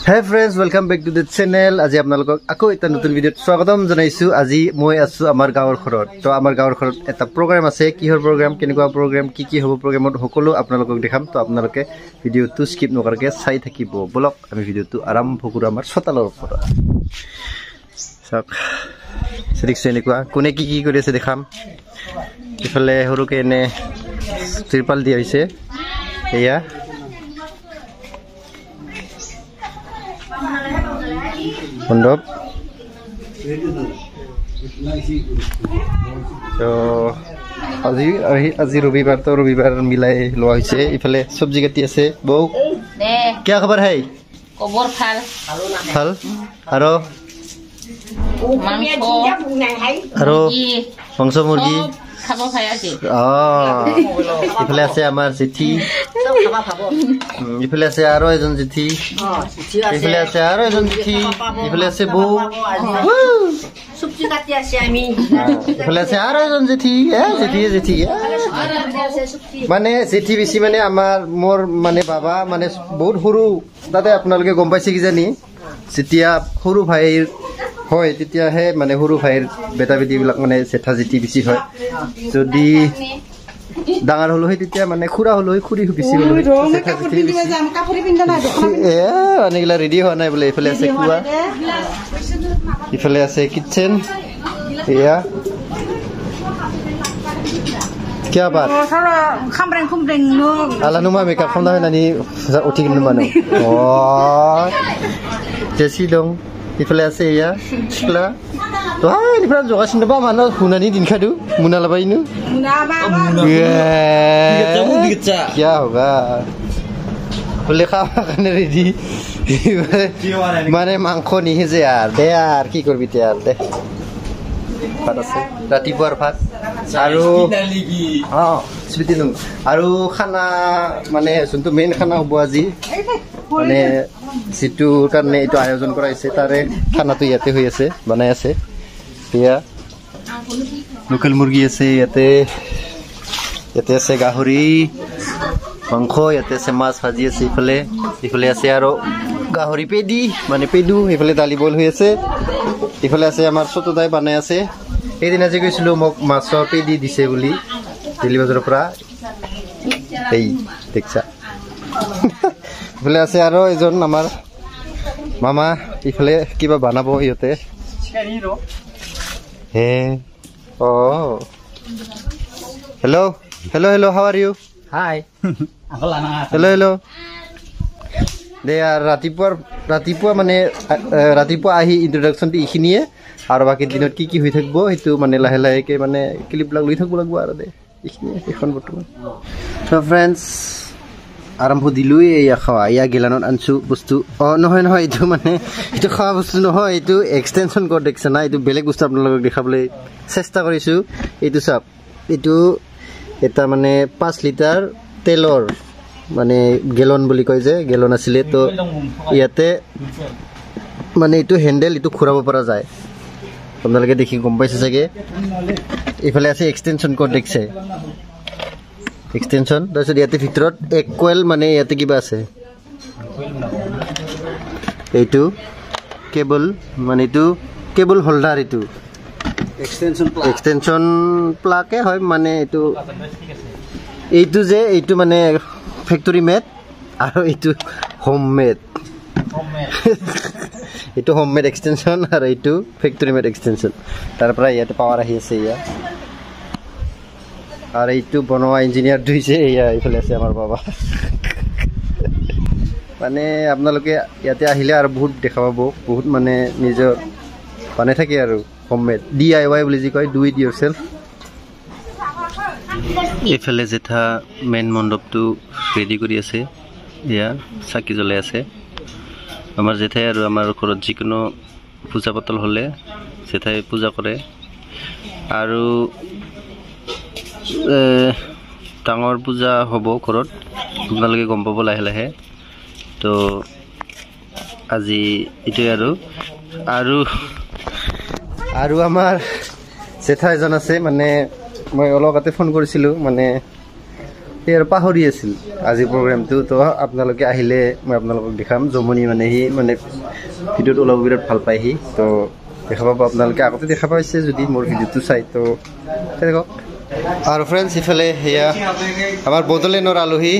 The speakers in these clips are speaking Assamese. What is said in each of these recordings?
Hey friends, welcome back to the channel. আজি আপোনালোকক আকৌ এটা নতুন ভিডিঅ'ত স্বাগতম জনাইছো। আজি মই আছো আমাৰ গাঁৱৰ ঘৰত। তো আমাৰ গাঁৱৰ ঘৰত এটা প্ৰগ্ৰাম আছে। কিহৰ প্ৰগ্ৰাম, কেনেকুৱা প্ৰগ্ৰাম, কি হ'ব প্ৰগ্ৰামত সকলো আপোনালোকক দেখাম। তো আপোনালোকে ভিডিঅ'টো স্কিপ নকৰাকৈ চাই থাকিব। বলক আমি ভিডিঅ'টো আৰম্ভ কৰো আমাৰ চোতালৰ পৰা। চাওক দেখছো এনেকুৱা কোনে কি কৰি আছে দেখাম। ইফালে সৰুকে এনে ত্ৰিপাল দিয়া হৈছে। এয়া মণ্ডপ। আজি ৰবিবাৰ, তো ৰবিবাৰ মিলাই লোৱা হৈছে। ইফালে চব্জি কাটি আছে বৌ। কিয় খবৰ হে? ভাল। আৰু মাংস মুৰ্গী। ইফালে আছে আমাৰ জেঠি, ইফালে আছে আৰু এজন জেঠি, ইফালে আছে আৰু এজন জেঠি, ইফালে আছে বৌ, ইফালে আছে আৰু এজন জেঠি। জেঠি মানে জেঠি বেছি মানে মোৰ মানে বাবা মানে বহুত সৰু। তাতে আপোনালোকে গম পাইছে কিজানি, যেতিয়া সৰু ভাইৰ হয় তেতিয়াহে মানে সৰু ভাইৰ বেটা বেটীবিলাক মানে জেঠা জেঠি বেছি হয়। যদি ডাঙৰ হলো হয় তেতিয়া মানে খুৰা হলো হয়, খুৰী বেছি হলো হয়। অনেকগুলা ৰেডি হোৱা নাই বোলে। ইফালে আছে কুৱা, ইফালে আছে কিটচেন। এয়া क्या बात खामरें खुमरें नो आला नुमा मेकअप खामना होनानै उथि किन नुमा नो अ जेसि दं। इफाले আছে या सिख्ला तो हाय निफ्राय जगासिनो बा मानो हुनानै दिनखादु मुना लाबायनो मुना दिगचा क्या होगा बोले खाने रेडी माने मांखो निहे जे यार दे यार কি করবি তে यार দে ভাত আছে ৰাতিপুৱাৰ ভাত আৰু স্মৃতি লম আৰু খানা মানে যোনটো মেইন খানা হ'ব আজি মানে যিটো কাৰণে এইটো আয়োজন কৰা হৈছে তাৰে খানাটো ইয়াতে হৈ আছে, বনাই আছে। এয়া লোকেল মুৰ্গী আছে, ইয়াতে আছে গাহৰি মাংস, ইয়াতে আছে মাছ ভাজি আছে। ইফালে আছে আৰু গাহৰি পেডি মানে পেডু। ইফালে দালি বইল হৈ আছে। ইফালে আছে আমাৰ চতুদাই বনাই আছে। এইদিনা যে কৈছিলো মোক মাছৰ পেডি দিছে বুলি দিল্লী বজাৰৰ পৰা, এই দেখছা। ইফালে আছে আৰু এজন আমাৰ মামা, ইফালে কিবা বনাব ইহঁতে। Hey hello' how are you? Hi hello' দে আৰু ৰাতিপুৱা মানে ৰাতিপুৱা আহি ইন্ট্ৰডাকশ্যনটো এইখিনিয়ে। আৰু বাকী দিনত কি হৈ থাকিব সেইটো মানে লাহে লাহেকে মানে ক্লিপবিলাক লৈ থাকিব লাগিব আৰু দে এইখিনিয়ে এখন বৰ্তমান। তো ফ্ৰেণ্ডছ আৰম্ভ দিলোৱে এয়া খোৱা। এয়া গেলানত আনছো বস্তু। নহয় এইটো মানে এইটো খোৱা বস্তু নহয়, এইটো এক্সটেনশ্যন কৰ্ড দেখিছে না। এইটো বেলেগ বস্তু আপোনালোকক দেখাবলৈ চেষ্টা কৰিছোঁ। এইটো চাওক, এইটো এটা মানে 5 লিটাৰ তেলৰ মানে গেলন বুলি কয় যে, গেলন আছিলে। তো ইয়াতে মানে এইটো হেণ্ডেল, এইটো ঘূৰাব পৰা যায়। আপোনালোকে দেখি গম পাইছে চাগে। এইফালে আছে এক্সটেনশ্যন কৰ্ড দেখিছে, এক্সটেনশ্যন। তাৰপিছত ইয়াতে ভিতৰত এক কইল মানে ইয়াতে কিবা আছে, এইটো কেবল মানে এইটো কেবল হোল্ডাৰ, এইটো এক্সটেনশ্যন প্লাগে হয় মানে। এইটো যে এইটো মানে ফেক্টৰী মেড আৰু এইটো হোম মেড। এইটো হোম মেড এক্সটেনশ্যন আৰু এইটো ফেক্টৰী মেড এক্সটেনশ্যন। তাৰ পৰা ইয়াতে পাৱাৰ আহি আছে এয়া। আৰু এইটো বনোৱা ইঞ্জিনিয়াৰ ধুইছে এয়া। এইফালে আছে আমাৰ বাবা। মানে আপোনালোকে ইয়াতে আহিলে আৰু বহুত দেখা পাব, বহুত মানে নিজৰ বনাই থাকে আৰু হোম মেড DIY বুলি যি কয়, ডু ইট ইয়ৰ চেল্ফ। এইফালে জেঠা মেইন মণ্ডপটো ৰেডি কৰি আছে। এয়া চাকি জ্বলাই আছে আমাৰ জেঠাই। আৰু আমাৰ ঘৰত যিকোনো পূজা পাতল হ'লে জেঠাই পূজা কৰে। আৰু ডাঙৰ পূজা হ'ব ঘৰত, আপোনালোকে গম পাব লাহে লাহে। তো আজি এইটোৱে আৰু আমাৰ জেঠা এজন আছে। মানে মই অলপ আগতে ফোন কৰিছিলোঁ, মানে ইয়াৰ পাহৰি আছিল আজি প্ৰগ্ৰামটো তো আপোনালোকে আহিলে মই আপোনালোকক দেখাম জমনি মানে সি মানে ভিডিঅ'ত ওলাব বিৰাট ভাল পায় সি তো দেখা পাব আপোনালোকে আগতে দেখা পাইছে যদি মোৰ ভিডিঅ'টো চাই তো দেখক আৰু ফ্ৰেণ্ডছ ইফালে সেয়া আমাৰ বদলেনৰ আলহী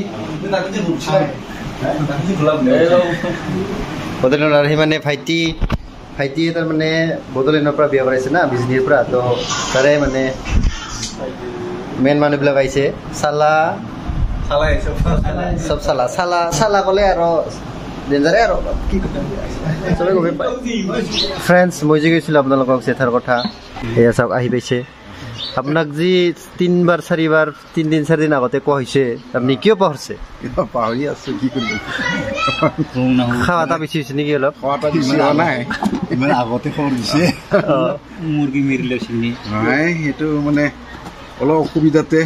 বদলেনৰ আলহী মানে ভাইটি তাৰ মানে বদলেনৰ পৰা বিয়া কৰাইছে না বিজনীৰ পৰা তো তাৰে মানে মেইন মানুহবিলাক আহিছে চালা চব চালা ক'লে আৰু ডেঞ্জাৰে আৰু কি চবে গমে পায় ফ্ৰেণ্ডছ মই যে কৈছিলোঁ আপোনালোকক চেথাৰ কথা সেয়া চাওক আহি পাইছে আপোনাক যি 3 4 দিন আগতে কোৱা হৈছে আপুনি কিয় পাহৰিছে পাহৰি আছো কি কৰিম খাৱা এটা বেছি হৈছে নেকি অলপ খাৱা এটা বেছি হোৱা নাই ইমান আগতে খবৰ দিছে মুৰ্গী মেৰিলে চিনি নাই সেইটো মানে অলপ অসুবিধাতে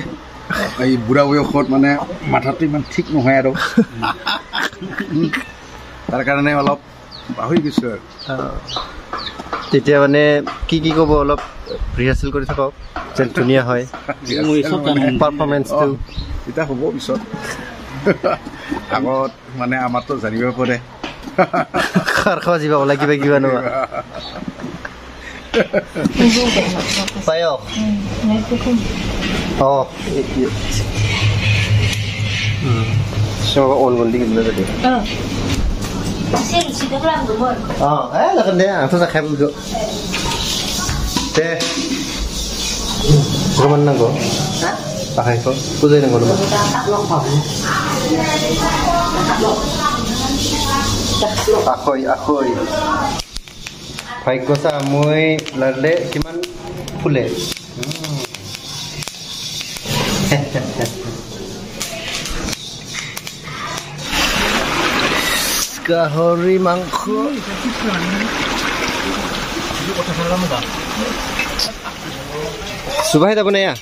এই বুঢ়া বয়সত মানে মাথাটো ইমান ঠিক নহয় আৰু তাৰ কাৰণে অলপ পাহৰি গৈছোঁ আৰু তেতিয়া মানে কি ক'ব অলপ ৰিহাৰ্চেল কৰি থাকক যেন ধুনীয়া হয় পাৰফৰ্মেঞ্চটো এতিয়া হ'ব পিছত আগত মানে আমাৰতো জানিব পাৰে খাৰ খাৱা যিবা ওলাই কিবা নোৱা পায়স অন গন্ডি কিনে যদি deh, aku tak kayak begitu. Deh, kau mana kau? Pakai kau, kau jadi kau dulu. Akoi. Baik kau samui lade, cuman pule. Gahori mangko. Subah itu apa ya?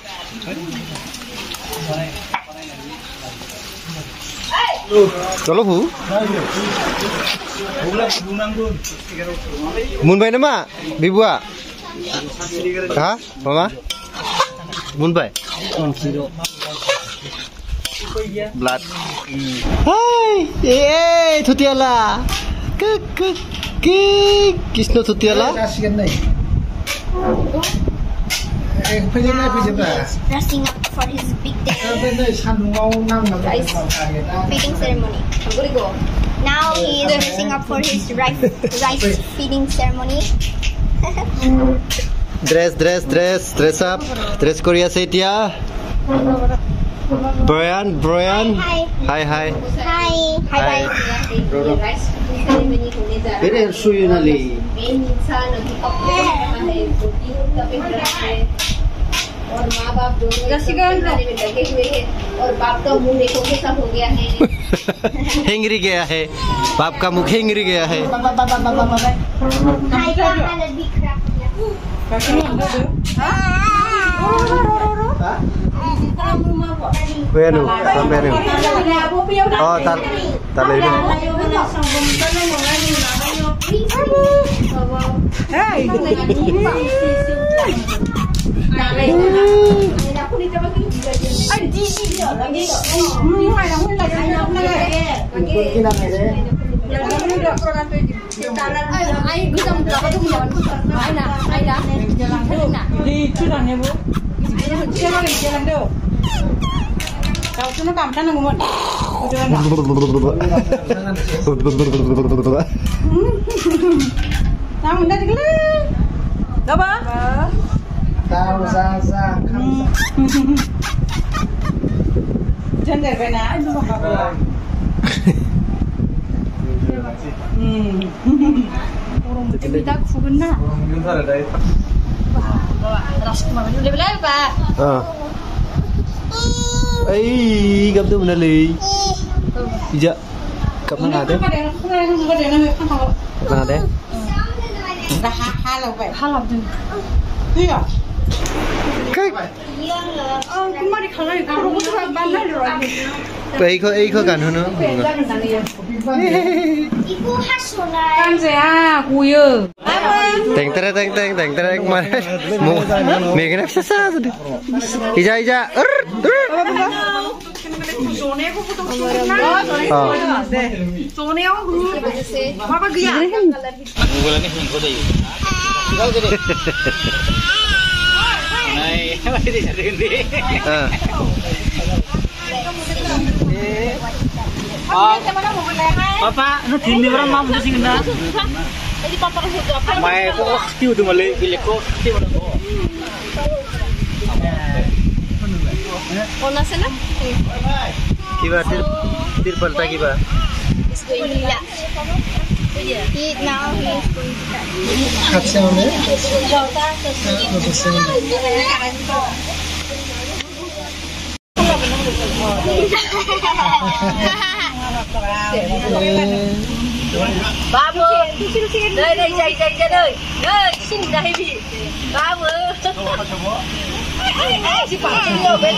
Kalau bu? Munbai nama? Bibua? Hah? Mama? Munbai? Blood. Hai, Thutiala. Krishna Thutiala. Dressing up for his big day. Feeding ceremony. Now he is dressing up for his rice feeding ceremony. Dress up. Dress Korea Setia. Brian. Hi. Ini suyu nali. और माँ बाप दोनों लगे हुए हैं और बाप का मुंह देखो कैसा हो गया है हेंगरी गया है बाप का मुख हेंगरी गया है Benu, sampai oh, tar beri. Kau cuma kampan nggak mau? Tahu nggak dikele? Apa? Tahu sasa. Jangan benar itu apa? Orang tidak fugna. Ras kemana? Boleh beli apa? Gặp tôi mình lì. Dạ. Gặp nó nào đấy? Nào đấy? Hai lần đi. Đi à? Cái. Cái mà đi khởi lại cái lúc đó ban nay rồi. Ấy có gần hơn nữa. Ibu hasunai. Kan saya kuya. Teng mà mình cái này sao rồi? Ija. Papa, nó thìn đi vào mắm sih kena. Mai kok tiu tu malai pilih kok tiu nak kok. Ona sana? Kiba tirpal ta kiba? He's going to eat now. He is going to eat. Khatse mane? Babu, đây đây, xin đây bị babu. Chị bảo chị nhiều bên.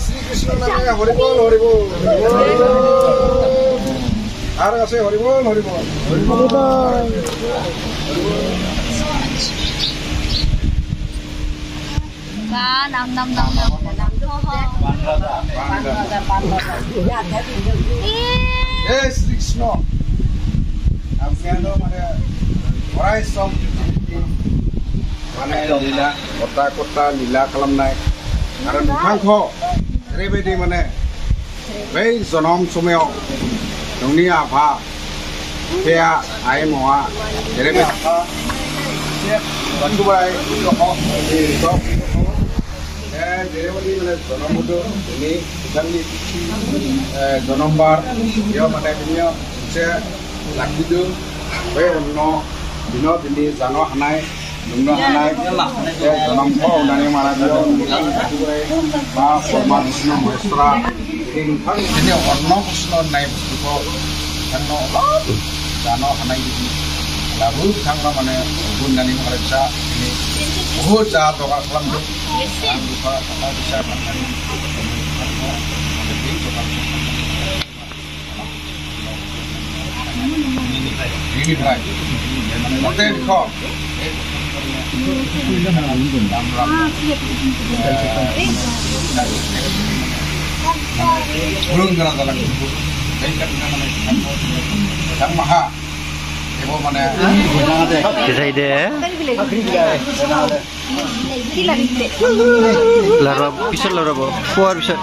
Sri Krishna namanya Haribol. Har ase Haribol. Nam. Hey Sri Krishna. Amnya mana orai som mana lila kota lila kalam naik. Karena bangko, rebedi mana, bayi zonom sumeo, dunia apa, kaya ayam mua, rebedi apa, bantu bayi, kok, rebedi mana zonom itu, ini bukan di zonom bar, dia mana punya, saya laki tu, bayi ono, dino ini zano hanai. Nunggu anak dalam kau dan yang mana dia bah format Islam restoran ini orang Islam naik betul kan orang dano anak ini lalu tangga mana pun dan yang mereka ini बहुत ज़्यादा तो काम जो हम दुखा sama bisa makan ini berai hotel kok belum kena dalam itu yang maha ibu mana bisa ide lara bisa lara bo kuar bisa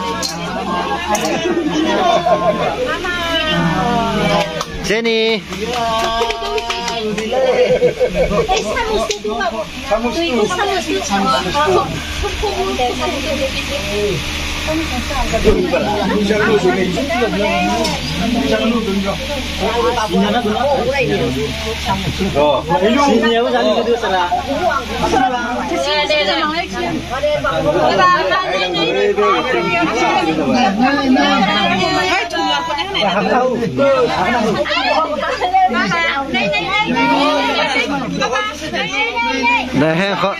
Jenny Nah, kok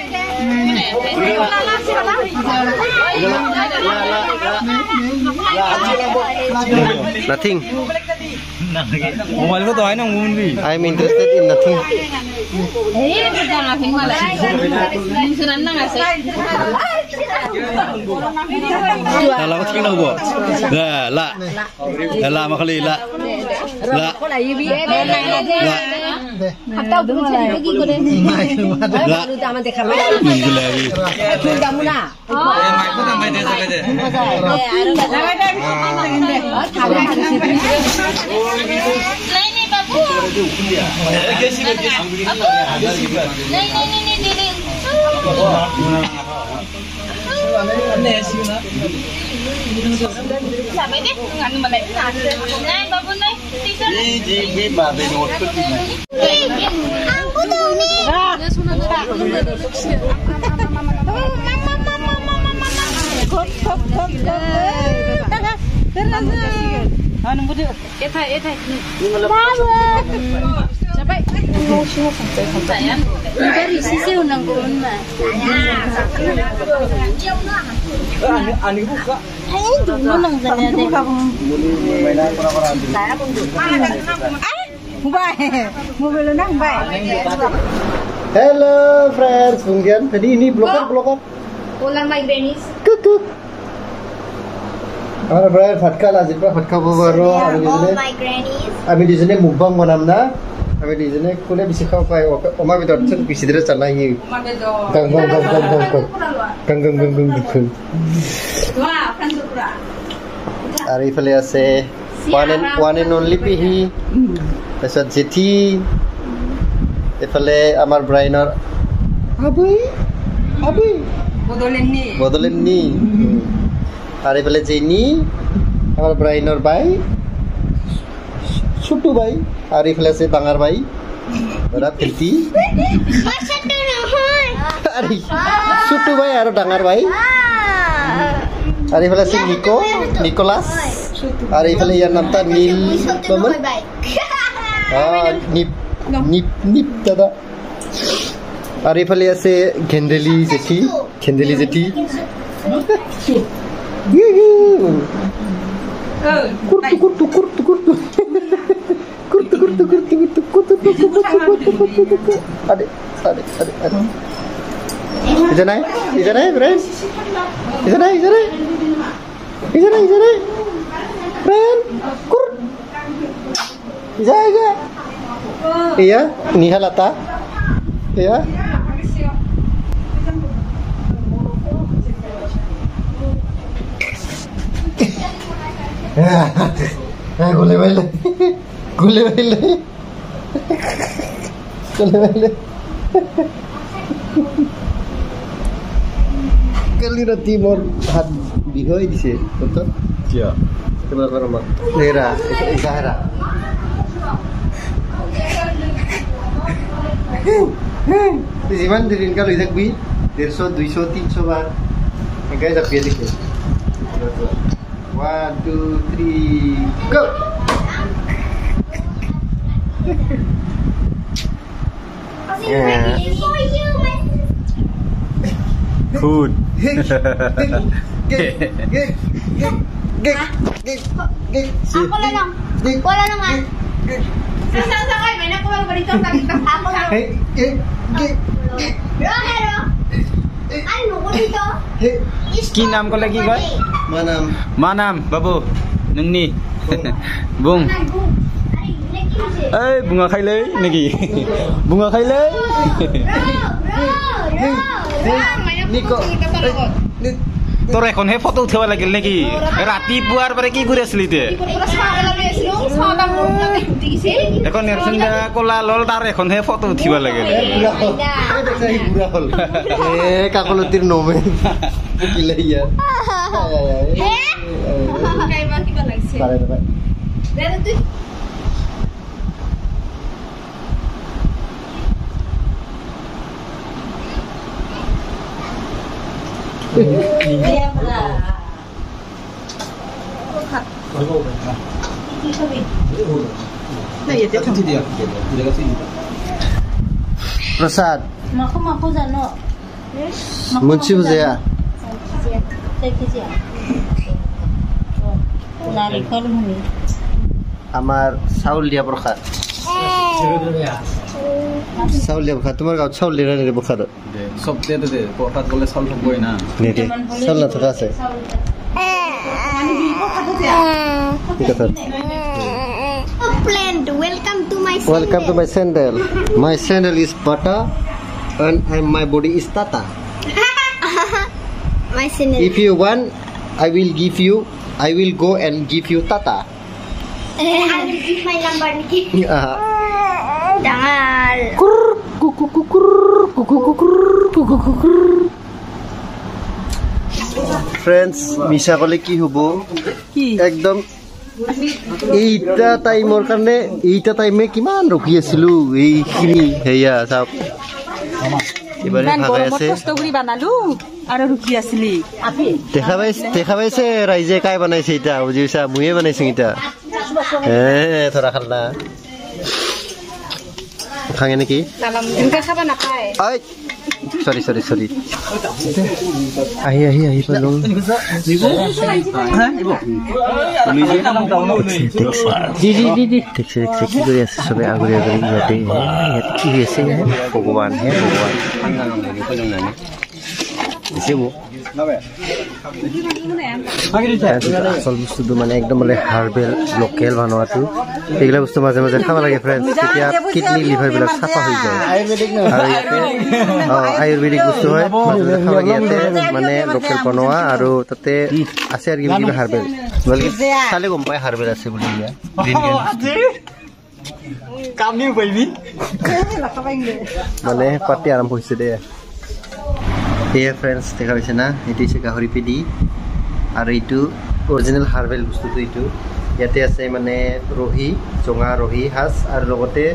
nothing. Mobile ko to ay nang movie. I'm interested in nothing. Lah ko tingnan ko. La makali la. La. Atau belum jadi pergi kau deh. Baru taman dekat mana? Minggu lagi. Sudah mula. Aku tambah dia saja. Ini babu. Sampai deh, nggak nembak nah, babu nih, tiga. Ini babe note tu. Aku tuh nih. Babu. Sampai. Baru sisi unang gawin ma. Ani buka. Ay, dulu nang ganyan din. Hello friends, Bungkian. Tadi ini blocker. Ulang my grannies. Kuk. Our friend Fatka lah, jadi Fatka baru. All my grannies. Kami di sini mukbang manamna. Kami di sini kuliah bisa kau pakai. Oma betul betul bisa tidak salah ini. Gang. Arif lihat se one and only pihi. Terus jeti. Efale amar brainer. Abi. Bodolen ni. Arif lihat Jenny. Amar brainer bay. Sutu bay. Arif lihat se bangar bay. Berap kelti. Masa tu nahan. Arif. Sutu bay aro dangar bay. Arif lihat se Nicholas. Arif lihat yang namta Nil. Baman. Nip दादा आरिफ लिया से घेंडली जेठी अरे इधर है फ्रेंड्स इधर है फ्रेंड जाएगा iya nihalata iya gule bale Kalira Timur hat bihoy dise betul iya keluar rumah Lera Zahra Ziman dirin ka loidak bi 150 200 300 baht guys up here dikhe 1 2 3 go food Wala naman. Sasakay, may nakuha ba dito? Ako lang. Hello. Ano ko dito? Ki naam ko lagi koy? Manam babu nungni. Bung. Ay bunga khailei nagi. Bunga khailei. Niko তোর এখন হে ফটো উঠাবা লাগিল নাকি ৰাতিপুৱাৰ পৰা কি কৰি আছিলি তে এখন এৰচিন্দা কলা লল তাৰ এখন হে ফটো উঠিবা লাগিল কাকলতিৰ নমে কিলে ইয়াৰ Prasad Maku jano. Munci buzaya আমাৰ চাউল দিয়া প্ৰসাদ চাউল দিয়া প্ৰসাদ তোমাৰ গাঁৱত চাউল দিয়া নাই প্রসাদ সব দিয়ে দে প্রসাদ গলে চাউল হবই না নেকি চাউল না থাকা আছে Welcome to my sandal. My sandal is Bata and my body is Tata. My sandal. If you want, I will go and give you Tata. I will give my number Nikki. Jangan. Friends, Misha kole ki hobo? Ekdom এইটা টাইমৰ কাৰণে এইটা টাইমে কিমান ৰখি আছিলো এইখিনি হেয়া চাওক এবাৰে ভাগাই আছে কষ্ট কৰি বানালো আৰু ৰখি আছিলি দেখা পাইছে ৰাইজে কাই বনাইছে এটা বুজিছা মুয়ে বনাইছে এটা থৰা খালনা খাঙে নেকি এনেকৈ খাব নাপায় ঐ সৰি আহি পালোঁ টেক্সি কি কৰি আছে চবে আগৰি ইয়াতে কি হৈ আছে ভগৱান আচল বস্তুটো মানে একদম মানে হাৰ্বেল লোকেল বনোৱাটো এইগিলা বস্তু মাজে মাজে খাব লাগে ফ্ৰেণ্ডছ তেতিয়া কিডনি লিভাৰবিলাক চাফা হৈ যায় আৰু ইয়াতে আয়ুৰ্বেদিক বস্তু হয় মাজে মাজে খাব লাগে ইয়াতে মানে লোকেল বনোৱা আৰু তাতে আছে আৰু কিবা হাৰ্বেল চালে গম পায় হাৰ্বেল আছে বুলি মানে পাৰ্টি আৰম্ভ হৈছে দে এয়া ফ্ৰেণ্ডছ দেখা পাইছে না এইটো হৈছে গাহৰি পিডি আৰু এইটো অৰিজিনেল হাৰ্বেল বস্তুটো এইটো ইয়াতে আছে মানে ৰহি জঙা ৰহি সাজ আৰু লগতে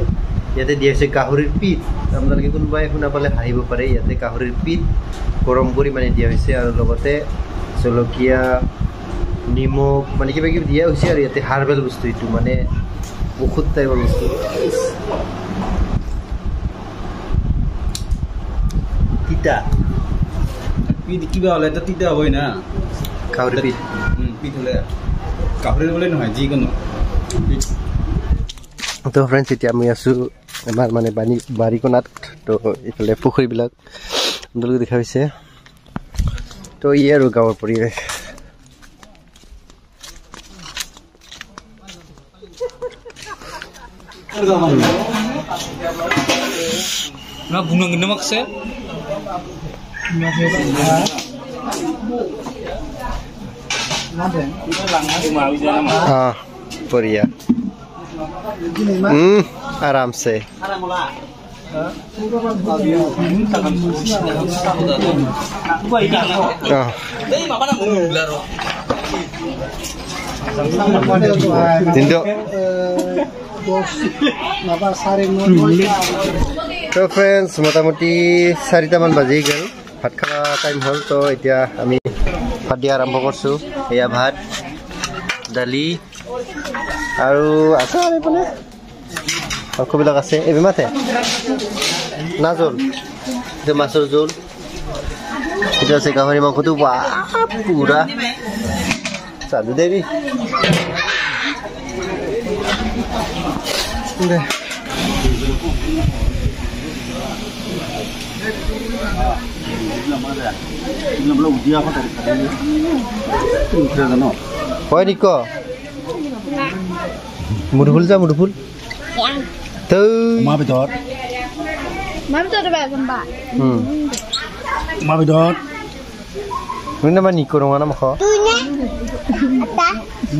ইয়াতে দিয়া হৈছে গাহৰিৰ পিঠ আপোনালোকে কোনোবাই শুনা পালে হাঁহিব পাৰে ইয়াতে গাহৰিৰ পিঠ গৰম কৰি মানে দিয়া হৈছে আৰু লগতে জলকীয়া নিমখ মানে কিবা কিবি দিয়া হৈছে আৰু ইয়াতে হাৰ্বেল বস্তু এইটো মানে বহুত টাইপৰ বস্তু তিতা কিবা হ'লে এটা তিতা হ'বই না গাহৰি পিঠ পিঠ হ'লে গাহৰি হ'লে নহয় যিকোনো তো ফ্ৰেণ্ডছ এতিয়া আমি আছোঁ আমাৰ মানে বাৰীকণাত তো এইফালে পুখুৰীবিলাক আপোনালোকে দেখা পাইছে তো ই আৰু গাঁৱৰ পৰিৱেশ बढ़िया आराम से तो फ्रेंड्स मोटामुटी 4টা মান বাজি গেল ভাত খাওয়া টাইম হল তো এতিয়া আমি ভাত দিয়া আৰম্ভ কৰছো এয়া ভাত দালি আৰু আছে আৰু মানে অকবিলাক আছে এবে মাতে না জোল এটা মাছৰ জোল এটা আছে গাহৰি মাংসটো বা পুৰা চাদু দেবি হয় নিক মুরফুল যা মুরফুল মা ভিতর নামা নিকো রঙা নাম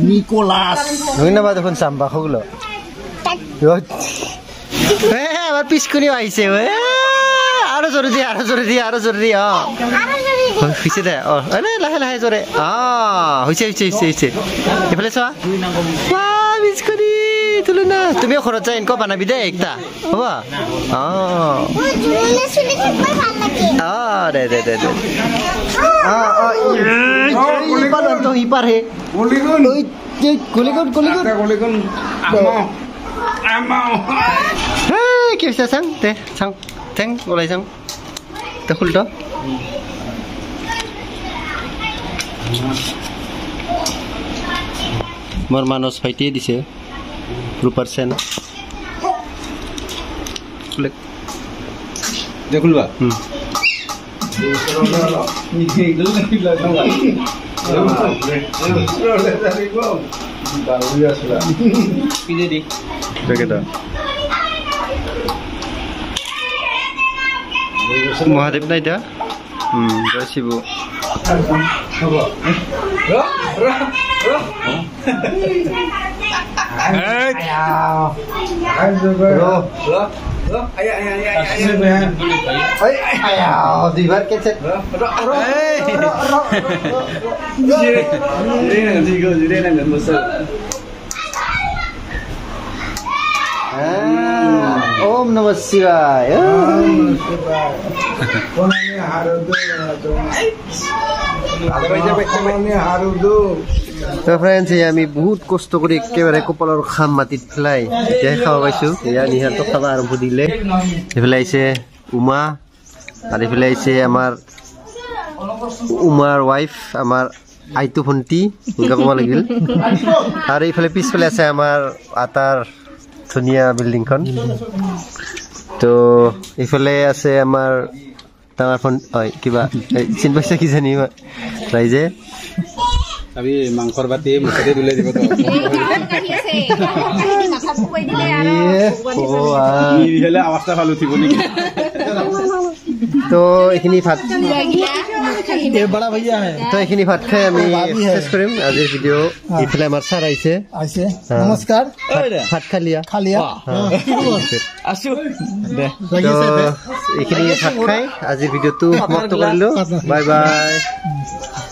নিকোলাস নামা দেখুন চাম্বা খগুলো আবার পিছকুনি আহিছে আৰু জোৰে দি হৈছে দে লাহে লাহে জোৰে হৈছে এইফালে চোৱা পিছকুনি তুলো না তুমিও ঘৰত যাই এনেকুৱা বনাবি দে একটা হ'ব ইপাৰহে গুলিগুণ কি হৈছে চাং দে চাং ঠেং ওলাই চাং তে খুলটো মোৰ মানস ভাইটিয়ে দিছে +% দেখুলবা মহাদেৱ নাই দা জয় শিৱ দুইবাৰ কেছে ओम नमः शिवाय তো ফ্ৰেণ্ডছ আমি বহুত কষ্ট কৰি একেবাৰে কপালৰ খাম মাটিত পেলাই এতিয়াহে খাব পাইছোঁ এয়া নিহাৰটো খাব আৰম্ভ দিলে এইফালে আহিছে উমা আৰু এইফালে আহিছে আমাৰ উমাৰ ৱাইফ আমাৰ আইটো ভণ্টি এনেকুৱা ক'ব লাগিল আৰু এইফালে পিছফালে আছে আমাৰ আটাৰ ধুনীয়া বিল্ডিংখন তো এইফালে আছে আমাৰ ডাঙৰ ফোন হয় কিবা চিনি পাইছে কিজানি ৰাইজে আমি মাংসৰ বাতি মুখতে তুলাই দিব অৱস্থা ভাল উঠিব নেকি তো এইখিনি ভাত তো এইখিনি ভাত খাই আমি শেষ কৰিম আজিৰ ভিডিঅ' এইফালে আমাৰ ছাৰ আহিছে নমস্কাৰ ভাত খালিয়া আছো এইখিনি ভাত খাই আজিৰ ভিডিঅ'টো সমাপ্ত কৰিলোঁ বাই বাই